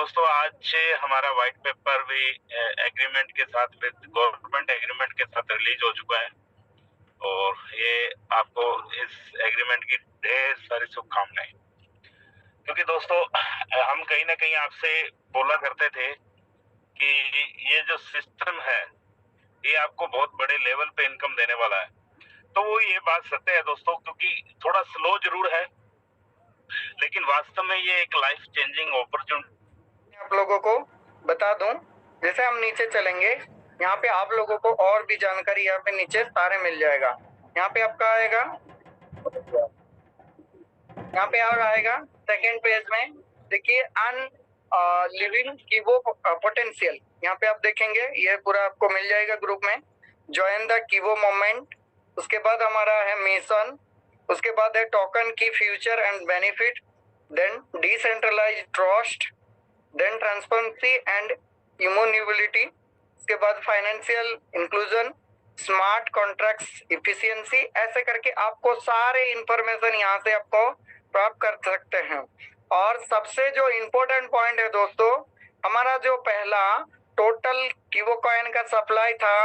दोस्तों आज हमारा व्हाइट पेपर भी एग्रीमेंट के साथ विद गवर्नमेंट एग्रीमेंट के साथ रिलीज हो चुका है और ये आपको इस एग्रीमेंट की ढेर सारी शुभकामनाएं। क्योंकि दोस्तों हम कहीं ना कहीं आपसे बोला करते थे कि ये जो सिस्टम है ये आपको बहुत बड़े लेवल पे इनकम देने वाला है, तो वो ये बात सत्य है दोस्तों, क्योंकि थोड़ा स्लो जरूर है लेकिन वास्तव में ये एक लाइफ चेंजिंग अपॉर्चुनिटी आप लोगों को बता दूं। जैसे हम नीचे चलेंगे, यहाँ पे आप लोगों को और भी जानकारी यहाँ पे नीचे सारे मिल जाएगा। यहाँ पे आपका आएगा, यहाँ पे और आएगा सेकेंड पेज में, देखिए अन लिविंग कीबो पोटेंशियल। यहाँ पे आप देखेंगे ये पूरा आपको मिल जाएगा ग्रुप में। ज्वाइन द कीबो मोमेंट, उसके बाद हमारा है मिशन, उसके बाद है टोकन की future and benefit, then decentralised trust, then transparency and immutability, उसके बाद financial inclusion, smart contracts efficiency. ऐसे करके आपको सारे इंफॉर्मेशन यहाँ से आपको प्राप्त कर सकते हैं। और सबसे जो इम्पोर्टेंट पॉइंट है दोस्तों, हमारा जो पहला टोटल कीबो कॉइन का सप्लाई था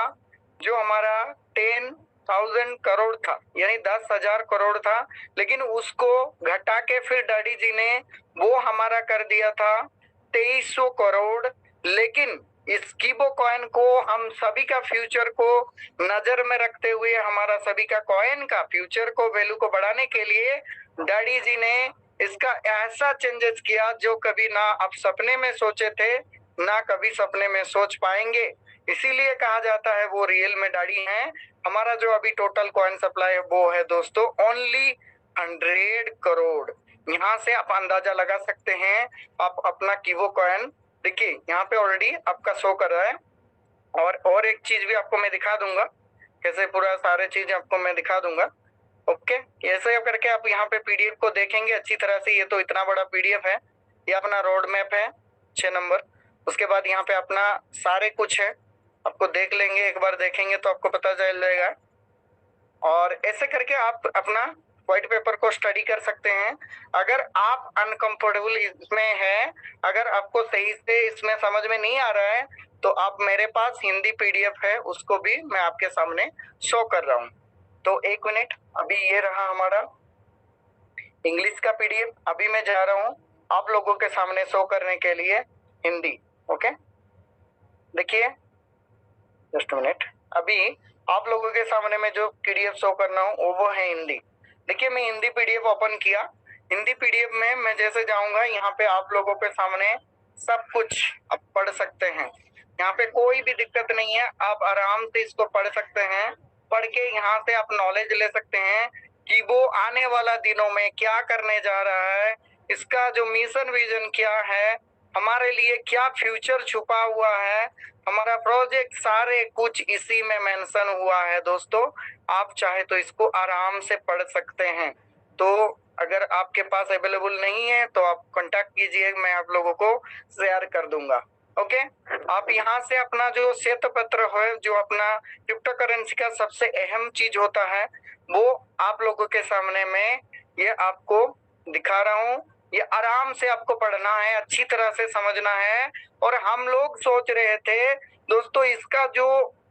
जो हमारा 10,000 करोड़ था, यानी 10,000 करोड़ था, लेकिन उसको घटा के फिर डैडी जी ने वो हमारा कर दिया था 2300 करोड़। लेकिन इस कीबो कॉइन को हम सभी का फ्यूचर को नजर में रखते हुए, हमारा सभी का कॉइन का फ्यूचर को वैल्यू को बढ़ाने के लिए डैडी जी ने इसका ऐसा चेंजेस किया जो कभी ना आप सपने में सोचे थे, ना कभी सपने में सोच पाएंगे। इसीलिए कहा जाता है वो रियल में डैडी हैं। हमारा जो अभी टोटल कॉइन सप्लाई है वो है दोस्तों ओनली 100 करोड़। यहाँ से आप अंदाजा लगा सकते हैं। आप अपना कीबो कॉइन देखिए यहाँ पे ऑलरेडी आपका शो कर रहा है। और एक चीज भी आपको मैं दिखा दूंगा, कैसे पूरा सारे चीज आपको मैं दिखा दूंगा। ओके, ऐसे करके आप यहाँ पे पीडीएफ को देखेंगे अच्छी तरह से। ये तो इतना बड़ा पीडीएफ है, ये अपना रोड मैप है 6 नंबर। उसके बाद यहाँ पे अपना सारे कुछ है, आपको देख लेंगे, एक बार देखेंगे तो आपको पता चल जाएगा। और ऐसे करके आप अपना व्हाइट पेपर को स्टडी कर सकते हैं। अगर आप अनकंफर्टेबल इसमें है, अगर आपको सही से इसमें समझ में नहीं आ रहा है, तो आप मेरे पास हिंदी पीडीएफ है, उसको भी मैं आपके सामने शो कर रहा हूँ। तो एक मिनट, अभी ये रहा हमारा इंग्लिश का पीडीएफ। अभी मैं जा रहा हूँ आप लोगों के सामने शो करने के लिए हिंदी। ओके, देखिए जस्ट मिनट, अभी आप लोगों के सामने में जो पीडीएफ शो करना हूँ वो है हिंदी। देखिए मैं हिंदी पीडीएफ ओपन किया। हिंदी पीडीएफ में मैं जैसे जाऊंगा, यहाँ पे आप लोगों के सामने सब कुछ आप पढ़ सकते हैं। यहाँ पे कोई भी दिक्कत नहीं है, आप आराम से इसको पढ़ सकते हैं। पढ़ के यहाँ से आप नॉलेज ले सकते हैं कि वो आने वाला दिनों में क्या करने जा रहा है, इसका जो मिशन विजन क्या है, हमारे लिए क्या फ्यूचर छुपा हुआ है, हमारा प्रोजेक्ट, सारे कुछ इसी में मेंशन हुआ है दोस्तों। आप चाहे तो इसको आराम से पढ़ सकते हैं। तो अगर आपके पास अवेलेबल नहीं है तो आप कांटेक्ट कीजिए, मैं आप लोगों को शेयर कर दूंगा। ओके, आप यहाँ से अपना जो श्वेत पत्र है, जो अपना क्रिप्टो करेंसी का सबसे अहम चीज होता है, वो आप लोगों के सामने में ये आपको दिखा रहा हूँ। ये आराम से आपको पढ़ना है, अच्छी तरह से समझना है। और हम लोग सोच रहे थे दोस्तों, इसका जो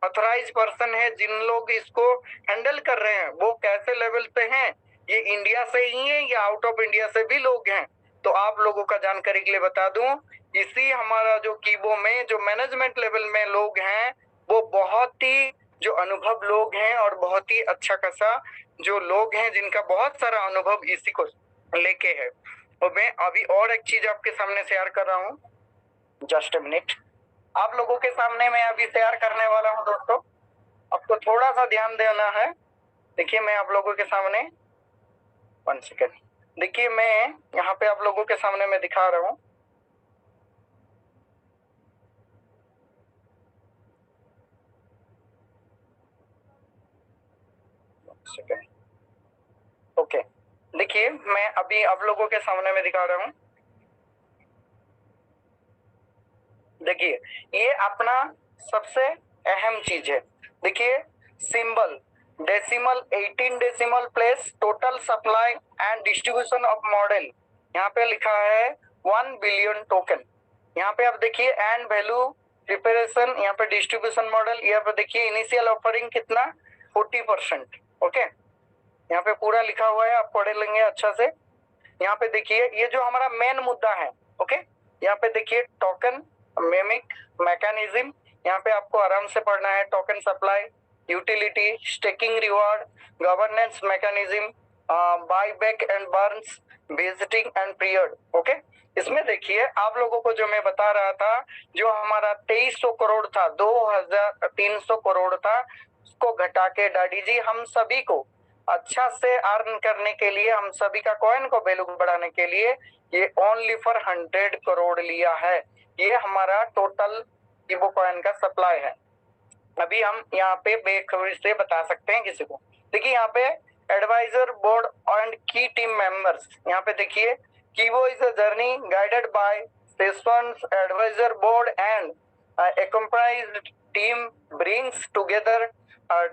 ऑथराइज पर्सन है, जिन लोग इसको हैंडल कर रहे हैं, वो कैसे लेवल पे हैं, ये इंडिया से ही है या आउट ऑफ इंडिया से भी लोग हैं। तो आप लोगों का जानकारी के लिए बता दूं, इसी हमारा जो कीबो में जो मैनेजमेंट लेवल में लोग हैं, वो बहुत ही जो अनुभव लोग हैं और बहुत ही अच्छा खासा जो लोग हैं, जिनका बहुत सारा अनुभव इसी को लेके है। तो मैं अभी और एक चीज आपके सामने शेयर कर रहा हूँ, जस्ट अ मिनट। आप लोगों के सामने मैं अभी शेयर करने वाला हूँ दोस्तों, आपको थोड़ा सा ध्यान देना है। देखिए मैं आप लोगों के सामने 1 सेकेंड, देखिए मैं यहाँ पे आप लोगों के सामने मैं दिखा रहा हूँ। ओके, देखिए मैं अभी आप लोगों के सामने में दिखा रहा हूँ। देखिए ये अपना सबसे अहम चीज है। देखिए symbol decimal 18 decimal place total supply and distribution of model, यहाँ पे लिखा है 1 बिलियन टोकन। यहाँ पे आप देखिए एंड वैल्यू प्रिपरेशन, यहाँ पे डिस्ट्रीब्यूशन मॉडल, यहाँ पे देखिए इनिशियल ऑफरिंग कितना 40%। ओके, यहाँ पे पूरा लिखा हुआ है, आप पढ़ लेंगे अच्छा से। यहाँ पे देखिए ये जो हमारा मेन मुद्दा है। ओके, यहाँ पे देखिए टोकन मेमिक मैकेनिज्म, यहाँ पे आपको आराम से पढ़ना है। Token supply, utility, staking reward, governance mechanism, buy back and Burns, visiting and period. Okay, इसमें देखिए आप लोगों को जो मैं बता रहा था, जो हमारा 2300 करोड़ था, 2300 करोड़ था, उसको घटा के डैडी जी हम सभी को अच्छा से अर्न करने के लिए, हम सभी का कॉइन को वैल्यू बढ़ाने के लिए ये ओनली फॉर 100 करोड़ लिया है। ये हमारा टोटल कीबो कॉइन का सप्लाई है। अभी हम यहाँ पे बेखबरी से बता सकते हैं किसी को। देखिए यहाँ पे एडवाइजर बोर्ड एंड की टीम मेंबर्स, यहाँ पे देखिए Kibo is a journey guided by sessions advisor board and accompanied team brings together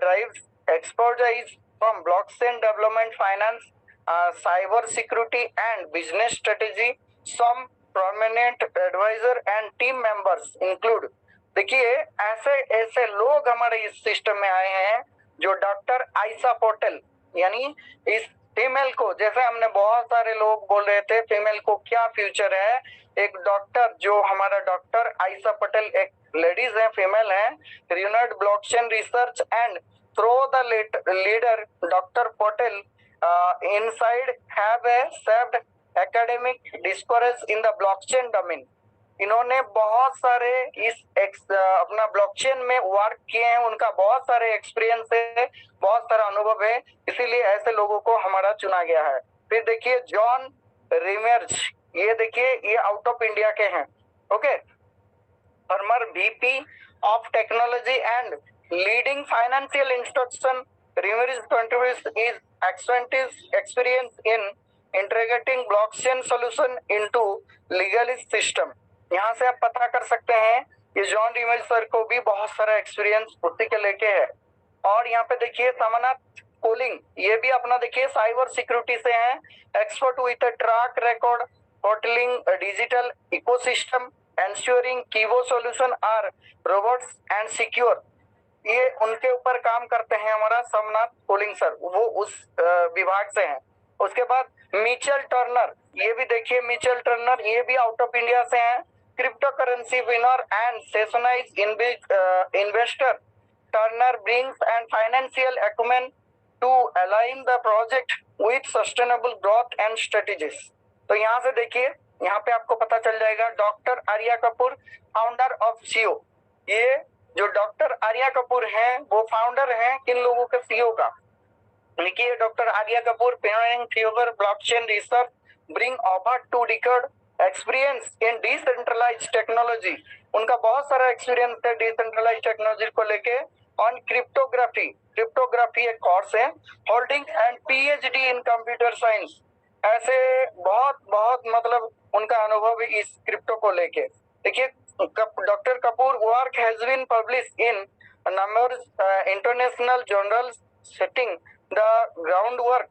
drives expertise from blockchain development, finance, cyber security and business strategy. Some prominent advisor and team members include, देखिए ऐसे ऐसे लोग हमारे इस system में आए हैं जो डॉक्टर आयशा पटेल, यानी इस फीमेल को, जैसे हमने बहुत सारे लोग बोल रहे थे फीमेल को क्या फ्यूचर है, एक डॉक्टर जो हमारा डॉक्टर आयशा पटेल एक लेडीज है, फीमेल है, renowned blockchain research and thought the leader doctor Patel inside have a saved academic discourse in the blockchain domain. इन्होंने बहुत सारे इस अपना ब्लॉकचेन में वर्क किए हैं, उनका बहुत सारे एक्सपीरियंस है, बहुत सारा अनुभव है, इसीलिए ऐसे लोगों को हमारा चुना गया है। फिर देखिए जॉन रिमर्ज, ये देखिए ये आउट ऑफ इंडिया के हैं। Okay, former VP of technology and leading financial institution, रिमर्ज contributes is extensive experience in integrating blockchain solution into legal system. यहाँ से आप पता कर सकते हैं कि जॉन रिमर्ज सर को भी बहुत सारा एक्सपीरियंस उसी के लेके है। और यहाँ पे देखिए समनाथ कोलिंग, ये भी अपना देखिए साइबर सिक्योरिटी से हैं, expert with a track record holding digital ecosystem ensuring कीबो solution are robust and secure. ये उनके ऊपर काम करते हैं हमारा समनाथ कोलिंग सर, वो उस विभाग से हैं। उसके बाद मिचेल टर्नर, ये भी देखिए मिचेल टर्नर, ये भी आउट ऑफ इंडिया से हैं, क्रिप्टो करेंसी विनर एंड सेशनाइज investor. Turner brings and financial acumen to align the project with sustainable growth and strategies. तो यहाँ से देखिए, यहाँ पे आपको पता चल जाएगा doctor Arya Kapoor founder of CO. ये जो डॉक्टर आर्या कपूर हैं वो फाउंडर हैं किन लोगों के सीओ का। देखिए doctor Arya Kapoor pioneering fewer blockchain research, bring over 2 decade experience in decentralized technology। उनका बहुत सारा एक्सपीरियंस है डिसेंट्रलाइज टेक्नोलॉजी को लेके। ऑन क्रिप्टोग्राफी, क्रिप्टोग्राफी एक कोर्स है, holding and PhD in computer science. ऐसे बहुत बहुत मतलब उनका अनुभव इस क्रिप्टो को लेके। देखिए doctor Kapoor work has been published in numerous international journals setting the groundwork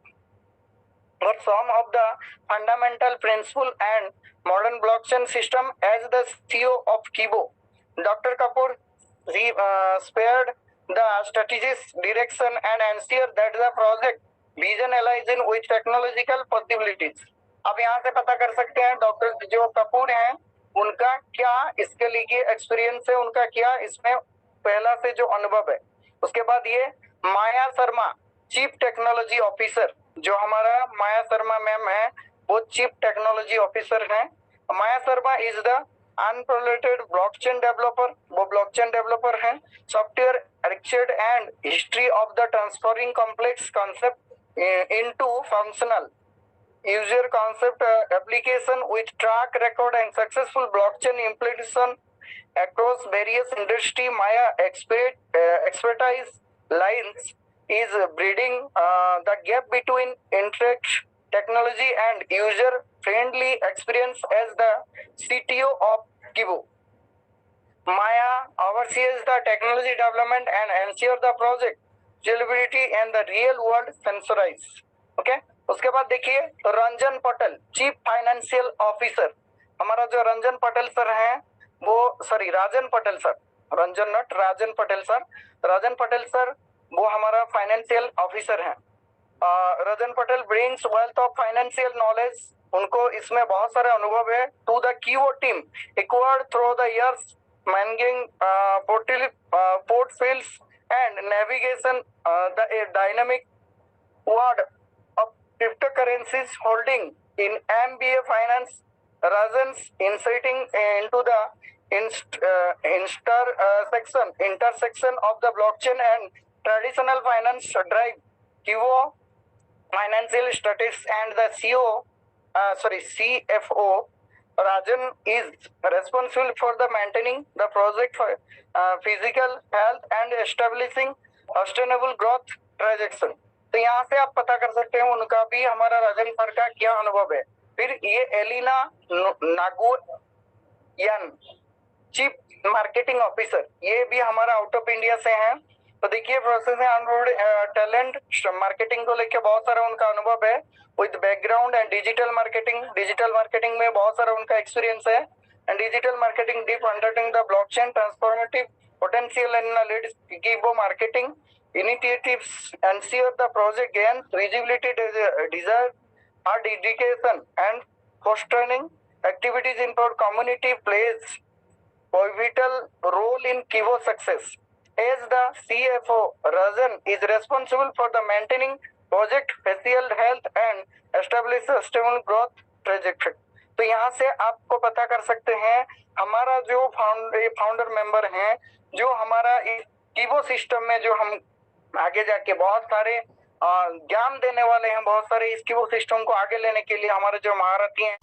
for some of the fundamental principle and modern blockchain system. As the CEO of Kibo, Dr. Kapoor spared the strategic direction and ensured that the project vision aligns in with technological possibilities। अब यहाँ से पता कर सकते हैं doctor जो कपूर हैं उनका क्या इसके लिए एक्सपीरियंस है, उनका क्या इसमें पहला से जो अनुभव है। उसके बाद ये माया शर्मा चीफ टेक्नोलॉजी ऑफिसर, जो हमारा माया शर्मा मैम है वो चीफ टेक्नोलॉजी ऑफिसर हैं। माया शर्मा इज द अनप्रोलेटेड ब्लॉकचेन डेवलपर, वो ब्लॉकचेन डेवलपर हैं। Software architecture and history of the transferring complex concept into functional user concept application with track record and successful blockchain implementation across various industry. Maya expertise lines is bridging the gap between interact technology and user friendly experience. As the CTO of Kibo, Maya oversees the technology development and ensure the project scalability and the real world sensorize। okay? उसके बाद देखिए Ranjan Patel chief financial officer, हमारा जो Ranjan Patel sir हैं वो Rajan Patel sir, Ranjan not Rajan Patel sir, Rajan Patel sir वो हमारा financial officer हैं। Rajan Patel brings wealth of financial knowledge, उनको इसमें बहुत सारे अनुभव है, to the keyword team acquired through the years managing portfolios and navigation the dynamic world of cryptocurrencies holding in MBA Finance. Rajan's insighting into the intersection of the blockchain and traditional finance drive Kivo financial statistics and the CFO. Rajan is responsible for the maintaining the project for physical health and establishing sustainable growth trajectory. तो यहाँ से आप पता कर सकते हैं उनका भी हमारा राजन सर का क्या अनुभव है। फिर ये एलिना नागुयन चीफ मार्केटिंग ऑफिसर, ये भी हमारा आउट ऑफ इंडिया से हैं। तो देखिए प्रोसेस है टैलेंट मार्केटिंग को लेके बहुत सारा उनका अनुभव है with background and digital marketing में बहुत सारा उनका एक्सपीरियंस है and digital marketing deep understanding the blockchain transformative potential in lead कीबो marketing initiatives ensure the project gains visibility, desire or dedication and fostering activities in community plays pivotal role in Kivo success. As the CFO, Rajan is responsible for the maintaining project physical health and establish a stable growth trajectory. तो यहाँ से आपको पता कर सकते हैं हमारा जो फाउंडर मेंबर हैं, जो हमारा इस कीबो सिस्टम में जो हम आगे जाके बहुत सारे ज्ञान देने वाले हैं, बहुत सारे इस कीबो सिस्टम को आगे लेने के लिए हमारे जो महारथी हैं